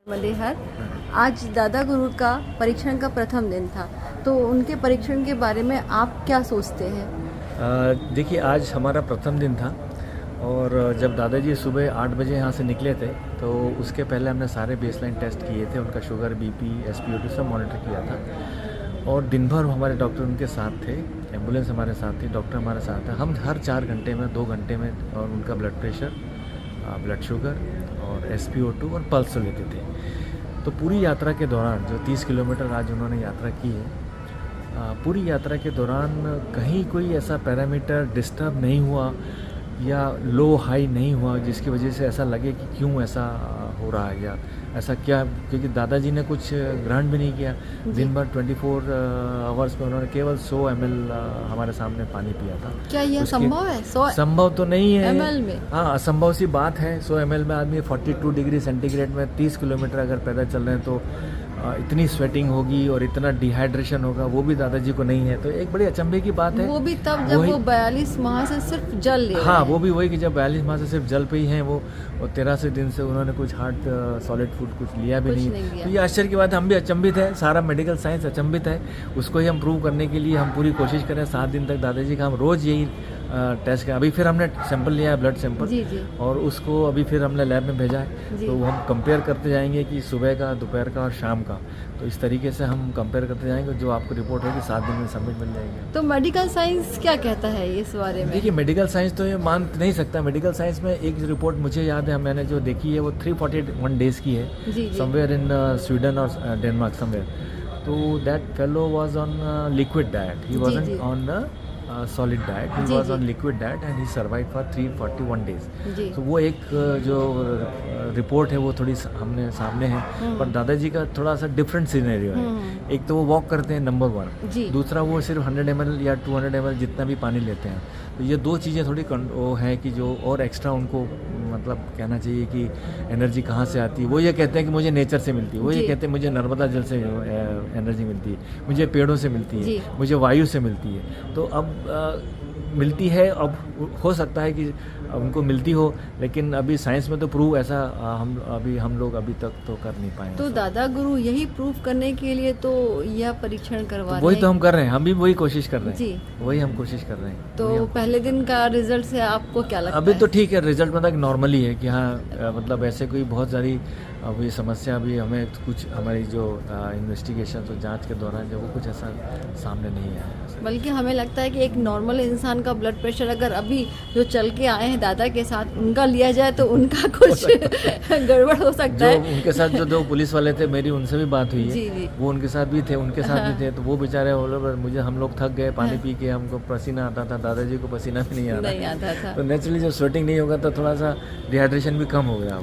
मलेहर। आज दादा गुरु का परीक्षण का प्रथम दिन था, तो उनके परीक्षण के बारे में आप क्या सोचते हैं? देखिए, आज हमारा प्रथम दिन था और जब दादाजी सुबह 8 बजे यहाँ से निकले थे तो उसके पहले हमने सारे बेसलाइन टेस्ट किए थे। उनका शुगर, बीपी, SpO2 सब मॉनिटर किया था और दिन भर हमारे डॉक्टर उनके साथ थे, एम्बुलेंस हमारे साथ थी, डॉक्टर हमारे साथ था। हम हर 4 घंटे में, 2 घंटे में और उनका ब्लड प्रेशर, ब्लड शुगर और SpO2 और पल्स लेते थे। तो पूरी यात्रा के दौरान जो 30 किलोमीटर आज उन्होंने यात्रा की है, पूरी यात्रा के दौरान कहीं कोई ऐसा पैरामीटर डिस्टर्ब नहीं हुआ या लो हाई नहीं हुआ जिसकी वजह से ऐसा लगे कि क्यों ऐसा हो रहा है या ऐसा क्या, क्योंकि दादाजी ने कुछ ग्रहण भी नहीं किया। दिन भर 24 आवर्स में उन्होंने केवल 100 ml हमारे सामने पानी पिया था। क्या यह संभव है? 100 संभव तो नहीं है ml में? हाँ, असंभव सी बात है। 100 ml में आदमी 42 डिग्री सेंटीग्रेड में 30 किलोमीटर अगर पैदल चल रहे हैं तो इतनी स्वेटिंग होगी और इतना डिहाइड्रेशन होगा, वो भी दादाजी को नहीं है। तो एक बड़ी अचंभे की बात है। वो भी तब जब वो 42 माह से सिर्फ जल ले रहे हाँ, हैं। वो भी वही कि जब 42 माह से सिर्फ जल पे ही हैं वो 83 दिन से उन्होंने कुछ हार्ड सॉलिड फूड कुछ लिया भी नहीं। तो ये आश्चर्य की बात है, हम भी अचंभित है, सारा मेडिकल साइंस अचंभित है। उसको ही हम प्रूव करने के लिए हम पूरी कोशिश करें 7 दिन तक दादाजी का हम रोज़ यही टेस्ट करें। अभी फिर हमने सैंपल लिया है, ब्लड सैंपल, और उसको अभी फिर हमने लैब में भेजा है। तो हम कंपेयर करते जाएंगे कि सुबह का, दोपहर का और शाम का। तो इस तरीके से हम कंपेयर करते जाएंगे, जो आपको रिपोर्ट होगी 7 दिन में सबमिट मिल जाएगी। तो मेडिकल साइंस क्या कहता है इस बारे में? देखिए, मेडिकल साइंस तो ये मान नहीं सकता। मेडिकल साइंस में एक रिपोर्ट मुझे याद है, मैंने जो देखी है वो 341 डेज की है, समवेयर इन स्वीडन और डेनमार्क समवेयर। तो that fellow was on liquid diet, he wasn't on solid diet, he was on liquid diet and he survived for 341 days. तो वो एक जो रिपोर्ट है वो थोड़ी हमने सामने है, पर दादाजी का थोड़ा सा डिफरेंट सिनेरियो है। एक तो वो वॉक करते हैं, नंबर 1, दूसरा वो सिर्फ 100 ml या 200 ml जितना भी पानी लेते हैं। तो ये दो चीज़ें थोड़ी वो है कि जो और एक्स्ट्रा उनको मतलब कहना चाहिए कि एनर्जी कहाँ से आती है। वो ये कहते हैं कि मुझे नेचर से मिलती है, वो ये कहते हैं मुझे नर्मदा जल से एनर्जी मिलती है, मुझे पेड़ों से मिलती है, मुझे वायु से मिलती है। तो अब मिलती है, अब हो सकता है कि उनको मिलती हो, लेकिन अभी साइंस में तो प्रूव ऐसा हम लोग अभी तक तो कर नहीं पाए। तो दादा गुरु यही प्रूव करने के लिए तो यह परीक्षण करवा रहे हैं। वही तो हम कर रहे हैं, हम भी वही कोशिश कर रहे हैं, वही हम कोशिश कर रहे हैं। तो पहले दिन का रिजल्ट से आपको क्या लगता है? अभी तो ठीक है, रिजल्ट मतलब नॉर्मली है कि हाँ, मतलब ऐसे कोई बहुत सारी अभी समस्या अभी हमें कुछ हमारी जो इन्वेस्टिगेशन तो जांच के दौरान जो वो कुछ ऐसा सामने नहीं आया। बल्कि हमें लगता है कि एक नॉर्मल इंसान का ब्लड प्रेशर अगर अभी जो चल के आए हैं दादा के साथ उनका लिया जाए तो उनका कुछ गड़बड़ हो सकता है। उनके साथ जो 2 पुलिस वाले थे, मेरी उनसे भी बात हुई है, वो उनके साथ भी थे, उनके साथ भी थे। तो वो बेचारे मुझे, हम लोग थक गए, पानी पी के हमको पसीना आता था, दादाजी को पसीना भी नहीं आता था। तो नेचुरली जब स्वेटिंग नहीं होगा तो थोड़ा सा डिहाइड्रेशन भी कम हो गया।